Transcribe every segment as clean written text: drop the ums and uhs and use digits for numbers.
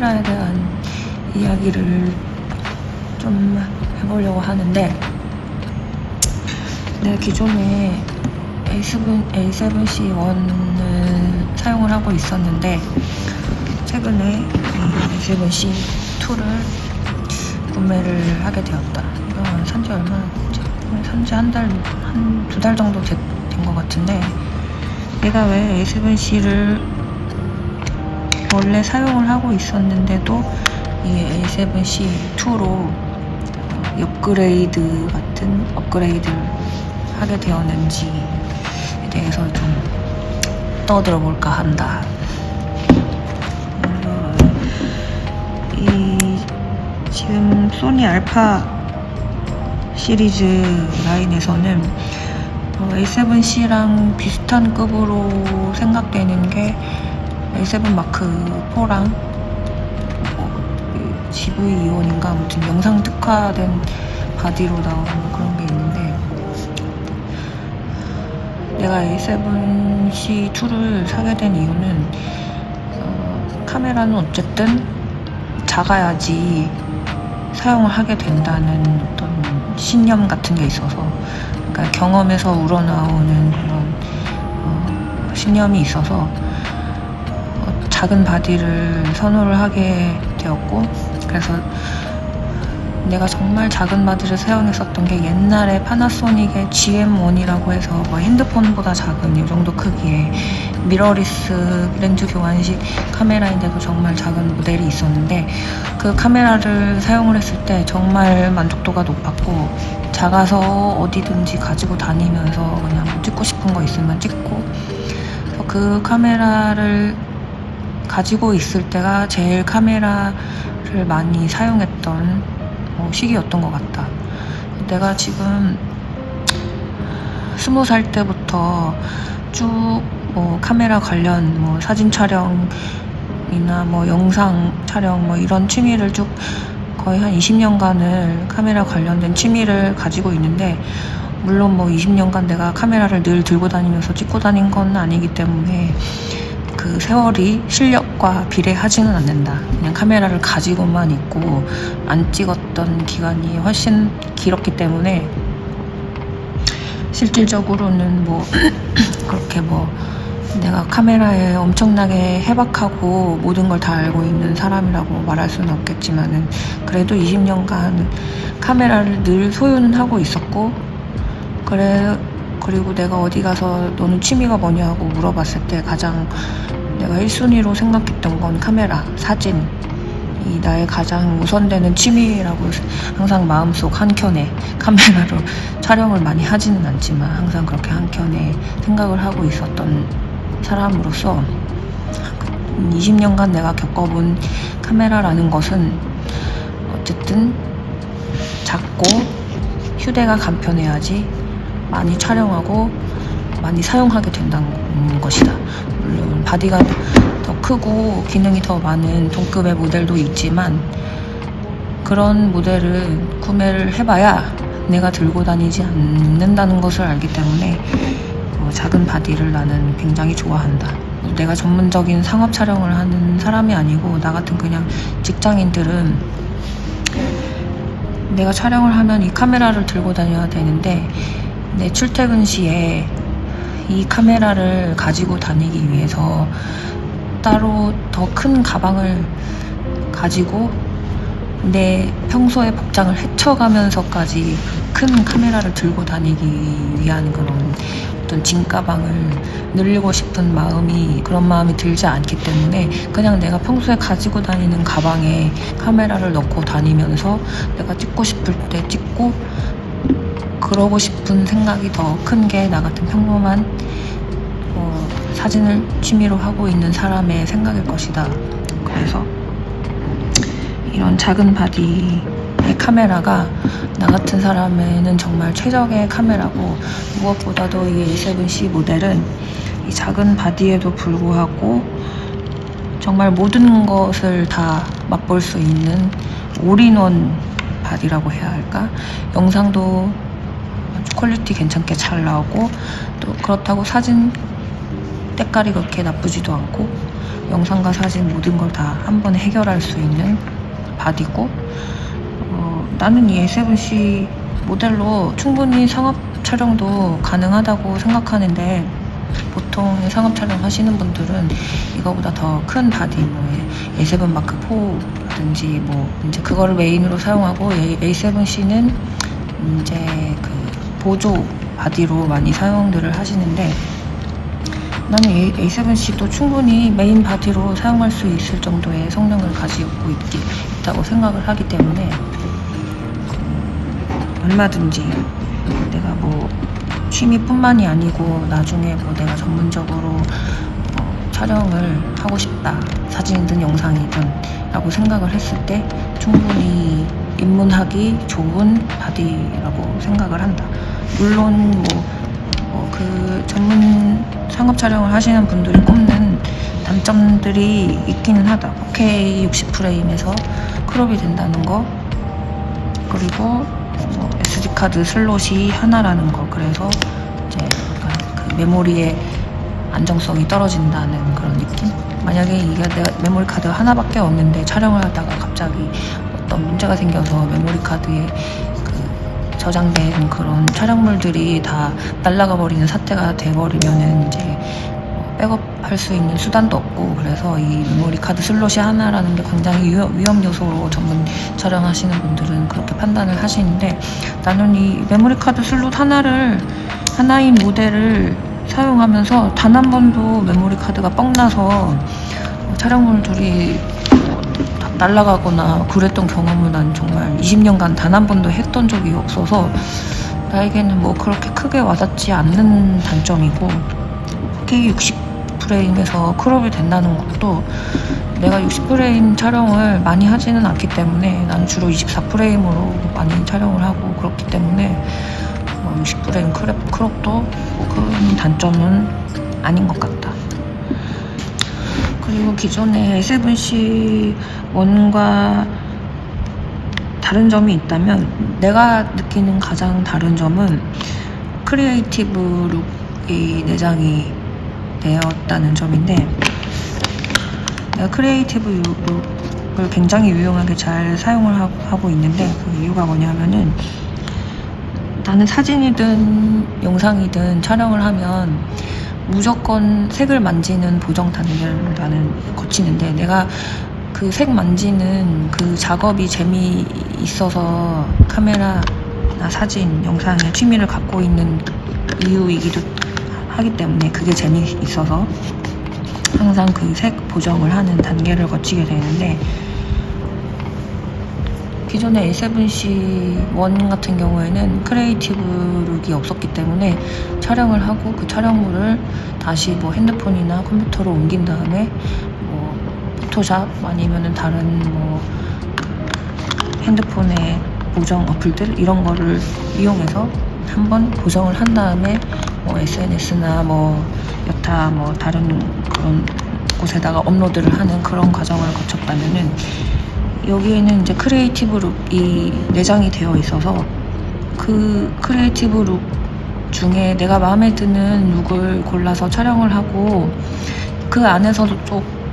카메라에 대한 이야기를 좀 해보려고 하는데, 내가 기존에 A7C1을 사용을 하고 있었는데 최근에 이 A7C2를 구매를 하게 되었다. 이거 산지 얼마나 됐지? 산지 한 두 달 정도 된 것 같은데, 내가 왜 A7C를 원래 사용을 하고 있었는데도 이 A7C2로 업그레이드를 하게 되었는지에 대해서 좀 떠들어 볼까 한다. 이 지금 소니 알파 시리즈 라인에서는 A7C랑 비슷한 급으로 생각되는 게 A7 마크 4랑 GV21인가 아무튼 영상 특화된 바디로 나오는 그런 게 있는데, 내가 A7C2를 사게 된 이유는 카메라는 어쨌든 작아야지 사용을 하게 된다는 어떤 신념 같은 게 있어서, 그러니까 경험에서 우러나오는 그런 신념이 있어서 작은 바디를 선호를 하게 되었고, 그래서 내가 정말 작은 바디를 사용했었던 게 옛날에 파나소닉의 GM1이라고 해서 뭐 핸드폰보다 작은 이 정도 크기의 미러리스 렌즈 교환식 카메라인데도 정말 작은 모델이 있었는데, 그 카메라를 사용을 했을 때 정말 만족도가 높았고, 작아서 어디든지 가지고 다니면서 그냥 찍고 싶은 거 있으면 찍고, 그래서 그 카메라를 가지고 있을 때가 제일 카메라를 많이 사용했던 시기였던 것 같다. 내가 지금 20살 때부터 쭉 카메라 관련 사진 촬영이나 영상 촬영 이런 취미를 쭉 거의 한 20년간을 카메라 관련된 취미를 가지고 있는데, 물론 20년간 내가 카메라를 늘 들고 다니면서 찍고 다닌 건 아니기 때문에 그 세월이 실력과 비례하지는 않는다. 그냥 카메라를 가지고만 있고 안 찍었던 기간이 훨씬 길었기 때문에 실질적으로는 그렇게 내가 카메라에 엄청나게 해박하고 모든 걸 다 알고 있는 사람이라고 말할 수는 없겠지만은, 그래도 20년간 카메라를 늘 소유는 하고 있었고, 그리고 내가 어디 가서 너는 취미가 뭐냐고 물어봤을 때 가장 내가 1순위로 생각했던 건 카메라, 사진이 나의 가장 우선되는 취미라고 항상 마음속 한켠에, 카메라로 촬영을 많이 하지는 않지만 항상 그렇게 한켠에 생각을 하고 있었던 사람으로서 20년간 내가 겪어본 카메라라는 것은 어쨌든 작고 휴대가 간편해야지 많이 촬영하고 많이 사용하게 된다는 것이다. 물론 바디가 더 크고 기능이 더 많은 동급의 모델도 있지만, 그런 모델은 구매를 해봐야 내가 들고 다니지 않는다는 것을 알기 때문에 작은 바디를 나는 굉장히 좋아한다. 내가 전문적인 상업 촬영을 하는 사람이 아니고, 나 같은 그냥 직장인들은 내가 촬영을 하면 이 카메라를 들고 다녀야 되는데, 내 출퇴근 시에 이 카메라를 가지고 다니기 위해서 따로 더 큰 가방을 가지고 내 평소의 복장을 헤쳐가면서까지 큰 카메라를 들고 다니기 위한 그런 어떤 짐가방을 늘리고 싶은 그런 마음이 들지 않기 때문에, 그냥 내가 평소에 가지고 다니는 가방에 카메라를 넣고 다니면서 내가 찍고 싶을 때 찍고, 그러고 싶은 생각이 더 큰 게 나 같은 평범한 사진을 취미로 하고 있는 사람의 생각일 것이다. 그래서 이런 작은 바디의 카메라가 나 같은 사람에는 정말 최적의 카메라고, 무엇보다도 이 A7C 모델은 이 작은 바디에도 불구하고 정말 모든 것을 다 맛볼 수 있는 올인원 바디라고 해야 할까? 영상도 퀄리티 괜찮게 잘 나오고, 또 그렇다고 사진 때깔이 그렇게 나쁘지도 않고, 영상과 사진 모든 걸 다 한 번에 해결할 수 있는 바디고, 나는 이 A7C 모델로 충분히 상업 촬영도 가능하다고 생각하는데, 보통 상업 촬영 하시는 분들은 이거보다 더 큰 바디, A7 마크 4라든지 이제 그거를 메인으로 사용하고, A7C는 이제 그 보조 바디로 많이 사용들을 하시는데, 나는 A7C도 충분히 메인 바디로 사용할 수 있을 정도의 성능을 가지고 있다고 생각을 하기 때문에, 얼마든지 내가 취미뿐만이 아니고 나중에 내가 전문적으로 촬영을 하고 싶다, 사진이든 영상이든 라고 생각을 했을 때 충분히 입문하기 좋은 바디라고 생각을 한다. 물론 그 전문 상업 촬영을 하시는 분들이 꼽는 단점들이 있기는 하다. 4K 60프레임에서 크롭이 된다는 거, 그리고 SD카드 슬롯이 하나라는 거, 그래서 이제 그 메모리의 안정성이 떨어진다는 그런 느낌? 만약에 이게 내가 메모리 카드가 하나밖에 없는데 촬영을 하다가 갑자기 어떤 문제가 생겨서 메모리 카드에 저장된 그런 촬영물들이 다 날아가 버리는 사태가 돼버리면은 이제 백업할 수 있는 수단도 없고, 그래서 이 메모리 카드 슬롯이 하나라는 게 굉장히 위험 요소로 전문 촬영하시는 분들은 그렇게 판단을 하시는데, 나는 이 메모리 카드 슬롯 하나인 모델을 사용하면서 단 한 번도 메모리 카드가 뻥나서 촬영물들이 날아가거나 그랬던 경험은 난 정말 20년간 단 한 번도 했던 적이 없어서 나에게는 그렇게 크게 와닿지 않는 단점이고, 4K 60프레임에서 크롭이 된다는 것도 내가 60프레임 촬영을 많이 하지는 않기 때문에, 나는 주로 24프레임으로 많이 촬영을 하고 그렇기 때문에 60프레임 크롭도 큰 단점은 아닌 것 같다. 그리고 기존의 A7C 원과 다른 점이 있다면, 내가 느끼는 가장 다른 점은 크리에이티브 룩이 내장이 되었다는 점인데, 내가 크리에이티브 룩을 굉장히 유용하게 잘 사용을 하고 있는데, 그 이유가 뭐냐면은, 나는 사진이든 영상이든 촬영을 하면 무조건 색을 만지는 보정 단계를 나는 거치는데, 내가 그 색 만지는 그 작업이 재미있어서 카메라나 사진, 영상에 취미를 갖고 있는 이유이기도 하기 때문에, 그게 재미있어서 항상 그 색 보정을 하는 단계를 거치게 되는데, 기존의 A7C 원 같은 경우에는 크리에이티브 룩이 없었기 때문에 촬영을 하고 그 촬영물을 다시 핸드폰이나 컴퓨터로 옮긴 다음에 포토샵 아니면은 다른 핸드폰의 보정 어플들 이런 거를 이용해서 한번 보정을 한 다음에 SNS나 여타 다른 그런 곳에다가 업로드를 하는 그런 과정을 거쳤다면은, 여기에는 이제 크리에이티브 룩이 내장이 되어 있어서 그 크리에이티브 룩 중에 내가 마음에 드는 룩을 골라서 촬영을 하고, 그 안에서도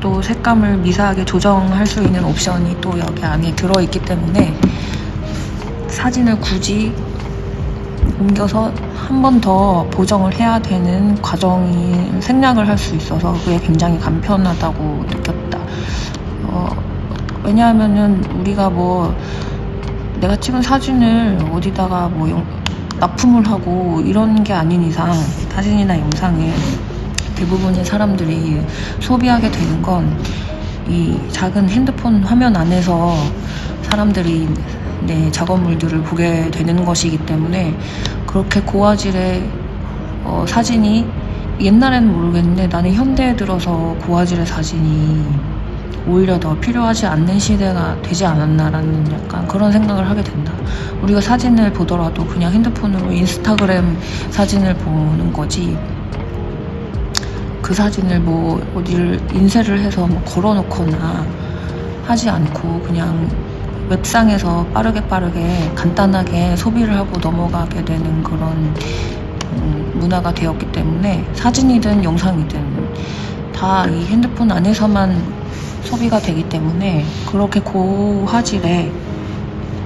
또 색감을 미세하게 조정할 수 있는 옵션이 또 여기 안에 들어있기 때문에, 사진을 굳이 옮겨서 한 번 더 보정을 해야 되는 과정이 생략을 할 수 있어서 그게 굉장히 간편하다고 느꼈다. 왜냐하면은 우리가 내가 찍은 사진을 어디다가 납품을 하고 이런 게 아닌 이상, 사진이나 영상을 대부분의 사람들이 소비하게 되는 건 이 작은 핸드폰 화면 안에서 사람들이 내 작업물들을 보게 되는 것이기 때문에, 그렇게 고화질의 사진이, 옛날에는 모르겠는데 나는 현대에 들어서 고화질의 사진이 오히려 더 필요하지 않는 시대가 되지 않았나라는 약간 그런 생각을 하게 된다. 우리가 사진을 보더라도 그냥 핸드폰으로 인스타그램 사진을 보는 거지, 그 사진을 어디를 인쇄를 해서 걸어놓거나 하지 않고 그냥 웹상에서 빠르게 간단하게 소비를 하고 넘어가게 되는 그런 문화가 되었기 때문에, 사진이든 영상이든 다 다 이 핸드폰 안에서만 소비가 되기 때문에 그렇게 고화질의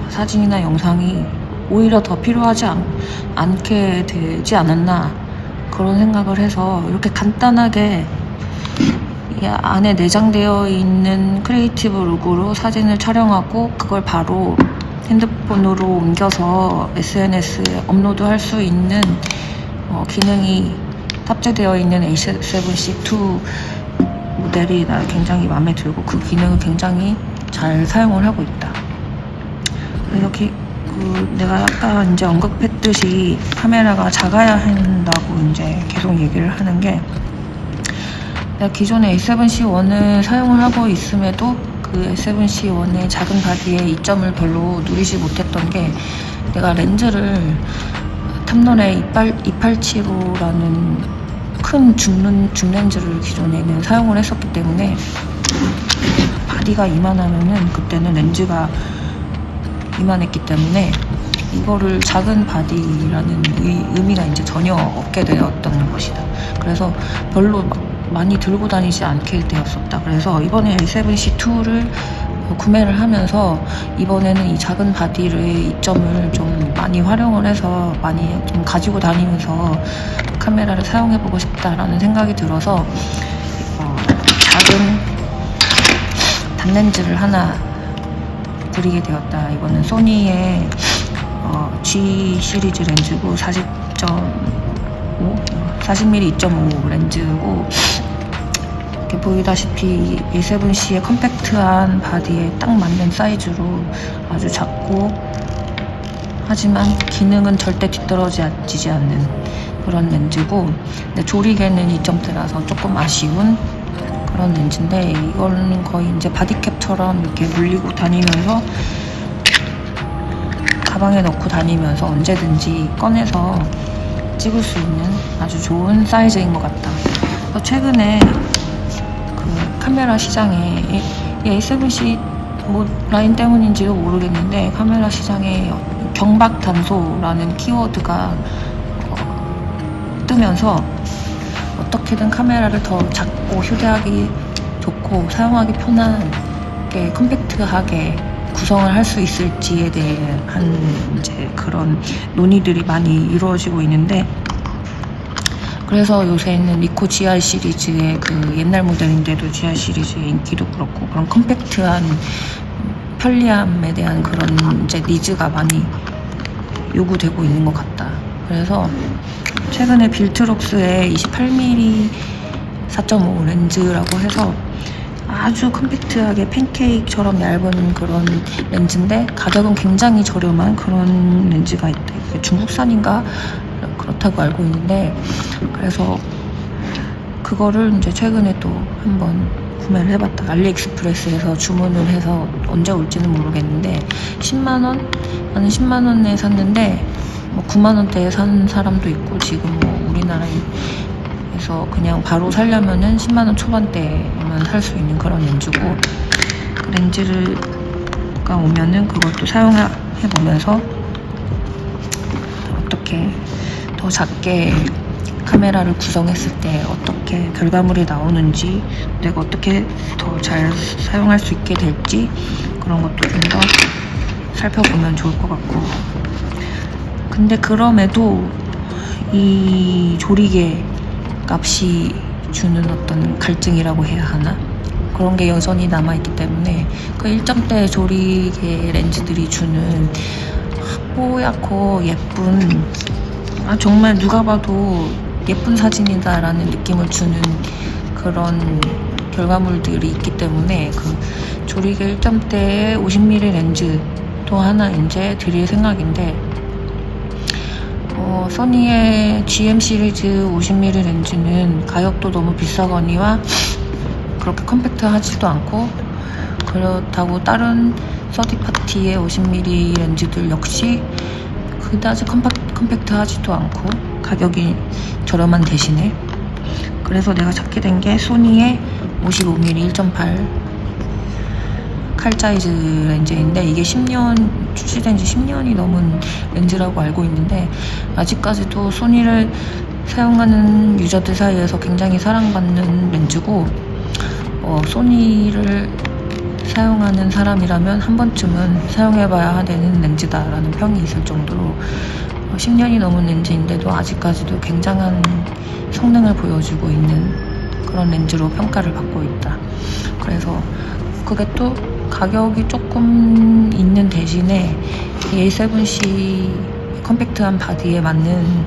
사진이나 영상이 오히려 더 필요하지 않게 되지 않았나 그런 생각을 해서 이렇게 간단하게 이 안에 내장되어 있는 크리에이티브 룩으로 사진을 촬영하고 그걸 바로 핸드폰으로 옮겨서 SNS에 업로드할 수 있는 기능이 탑재되어 있는 A7C2 모델이 나 굉장히 마음에 들고 그 기능을 굉장히 잘 사용을 하고 있다. 이렇게 내가 아까 이제 언급했듯이 카메라가 작아야 한다고 이제 계속 얘기를 하는 게 내가 기존에 A7C1을 사용을 하고 있음에도 그 A7C1의 작은 바디의 이점을 별로 누리지 못했던 게 내가 렌즈를 탐론의 2875라는 큰 줌 렌즈를 기존에는 사용을 했었기 때문에 바디가 이만하면은 그때는 렌즈가 이만했기 때문에 이거를 작은 바디라는 의미가 이제 전혀 없게 되었던 것이다. 그래서 별로 많이 들고 다니지 않게 되었었다. 그래서 이번에 A7C2를 구매를 하면서 이번에는 이 작은 바디의 이점을 좀 많이 활용을 해서 많이 좀 가지고 다니면서 카메라를 사용해보고 싶다라는 생각이 들어서 작은 단렌즈를 하나 들이게 되었다. 이거는 소니의 G 시리즈 렌즈고 40mm 2.5 렌즈고 이렇게 보이다시피 A7C의 컴팩트한 바디에 딱 맞는 사이즈로 아주 작고 하지만 기능은 절대 뒤떨어지지 않는 그런 렌즈고 근데 조리개는 2점대라서 조금 아쉬운 그런 렌즈인데 이거는 거의 이제 바디캡처럼 이렇게 물리고 다니면서 가방에 넣고 다니면서 언제든지 꺼내서 찍을 수 있는 아주 좋은 사이즈인 것 같다. 그래서 최근에 그 카메라 시장에 이 A7C 라인 때문인지도 모르겠는데 카메라 시장에 경박 단소라는 키워드가 뜨면서 어떻게든 카메라를 더 작고 휴대하기 좋고 사용하기 편하게 컴팩트하게 구성을 할 수 있을지에 대한 이제 그런 논의들이 많이 이루어지고 있는데 그래서 요새는 니코 GR 시리즈의 그 옛날 모델인데도 GR 시리즈의 인기도 그렇고 그런 컴팩트한 편리함에 대한 그런 이제 니즈가 많이 요구되고 있는 것 같다. 그래서 최근에 빌트록스의 28mm 4.5 렌즈라고 해서 아주 컴팩트하게 팬케이크처럼 얇은 그런 렌즈인데 가격은 굉장히 저렴한 그런 렌즈가 있다. 이게 중국산인가 그렇다고 알고 있는데 그래서 그거를 이제 최근에 또 한번 구매를 해봤다. 알리익스프레스에서 주문을 해서 언제 올지는 모르겠는데 10만원? 나는 10만원에 샀는데 뭐 9만원대에 산 사람도 있고 지금 뭐 우리나라에서 그냥 바로 살려면은 10만원 초반대에만 살 수 있는 그런 렌즈고 그 렌즈가 오면은 그것도 사용해보면서 어떻게 더 작게 카메라를 구성했을 때 어떻게 결과물이 나오는지 내가 어떻게 더 잘 사용할 수 있게 될지 그런 것도 좀 더 살펴보면 좋을 것 같고 근데 그럼에도 이 조리개 값이 주는 어떤 갈증이라고 해야 하나? 그런 게 여전히 남아있기 때문에 그 1점대 조리개 렌즈들이 주는 뽀얗고 예쁜 정말 누가 봐도 예쁜 사진이다 라는 느낌을 주는 그런 결과물들이 있기 때문에 그 조리개 1점대의 50mm 렌즈도 하나 이제 드릴 생각인데 소니의 GM 시리즈 50mm 렌즈는 가격도 너무 비싸거니와 그렇게 컴팩트하지도 않고 그렇다고 다른 서드파티의 50mm 렌즈들 역시 그다지 컴팩트하지도 않고 가격이 저렴한 대신에 그래서 내가 찾게 된 게 소니의 55mm 1.8 칼사이즈 렌즈인데 이게 10년 출시된 지 10년이 넘은 렌즈라고 알고 있는데 아직까지도 소니를 사용하는 유저들 사이에서 굉장히 사랑받는 렌즈고, 소니를 사용하는 사람이라면 한 번쯤은 사용해봐야 되는 렌즈다라는 평이 있을 정도로 10년이 넘은 렌즈인데도 아직까지도 굉장한 성능을 보여주고 있는 그런 렌즈로 평가를 받고 있다. 그래서 그게 또 가격이 조금 있는 대신에 A7C 컴팩트한 바디에 맞는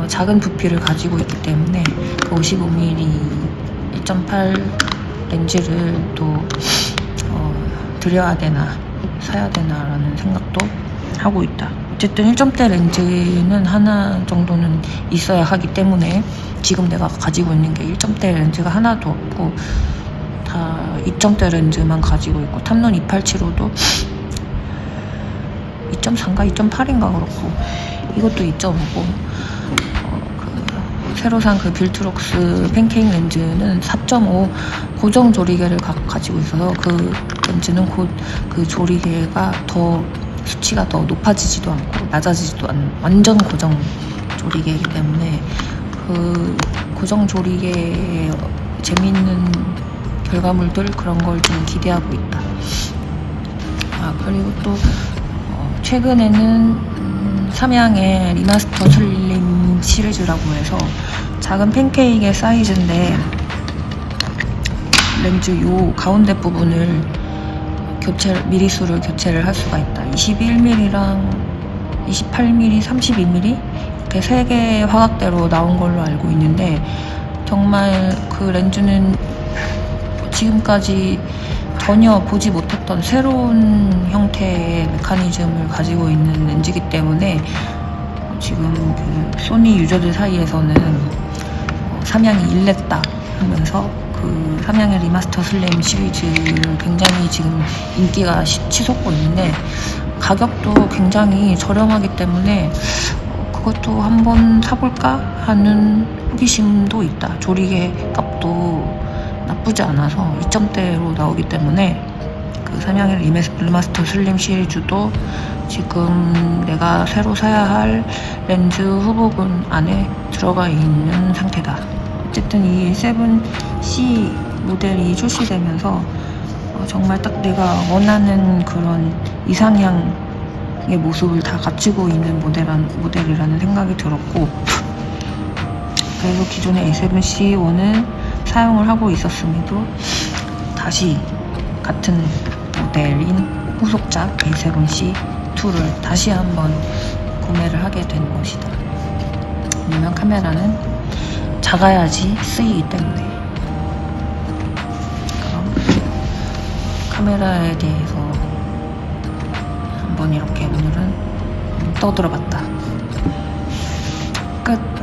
작은 부피를 가지고 있기 때문에 그 55mm 1.8 렌즈를 또 들여야 되나 사야 되나 라는 생각도 하고 있다. 어쨌든 1점대 렌즈는 하나 정도는 있어야 하기 때문에 지금 내가 가지고 있는 게 1점대 렌즈가 하나도 없고 다 2점대 렌즈만 가지고 있고, 탐론 287호도 2.4인가 2.8인가 그렇고, 이것도 2.5고, 새로 산 그 빌트록스 팬케이크 렌즈는 4.5 고정 조리개를 가지고 있어서 그 렌즈는 곧 그 조리개가 더 수치가 더 높아지지도 않고 낮아지지도 않는 완전 고정 조리개이기 때문에 그 고정 조리개의 재미있는 결과물들, 그런 걸 좀 기대하고 있다. 그리고 또 최근에는 삼양의 리마스터 슬림 시리즈라고 해서 작은 팬케이크의 사이즈인데 렌즈 요 가운데 부분을 미리수를 교체를 할 수가 있다. 21mm랑 28mm, 32mm 이렇게 3개의 화각대로 나온 걸로 알고 있는데, 정말 그 렌즈는 지금까지 전혀 보지 못했던 새로운 형태의 메커니즘을 가지고 있는 렌즈이기 때문에 지금 그 소니 유저들 사이에서는 삼양이 일냈다 하면서 그 삼양의 리마스터 슬림 시리즈를 굉장히 지금 인기가 치솟고 있는데, 가격도 굉장히 저렴하기 때문에 그것도 한번 사볼까 하는 호기심도 있다. 조리개 값도 나쁘지 않아서 2점대로 나오기 때문에 그 삼양의 리마스터 슬림 시리즈도 지금 내가 새로 사야 할 렌즈 후보군 안에 들어가 있는 상태다. 어쨌든 이 7C 모델이 출시되면서 정말 딱 내가 원하는 그런 이상향의 모습을 다 갖추고 있는 모델이라는 생각이 들었고, 그래서 기존의 A7C1은 사용을 하고 있었음에도 다시 같은 모델인 후속작 A7C2를 다시 한번 구매를 하게 된 것이다. 왜냐면 카메라는 작아야지 쓰이기 때문에. 그럼 카메라에 대해서 한번 이렇게 오늘은 떠들어봤다. 끝.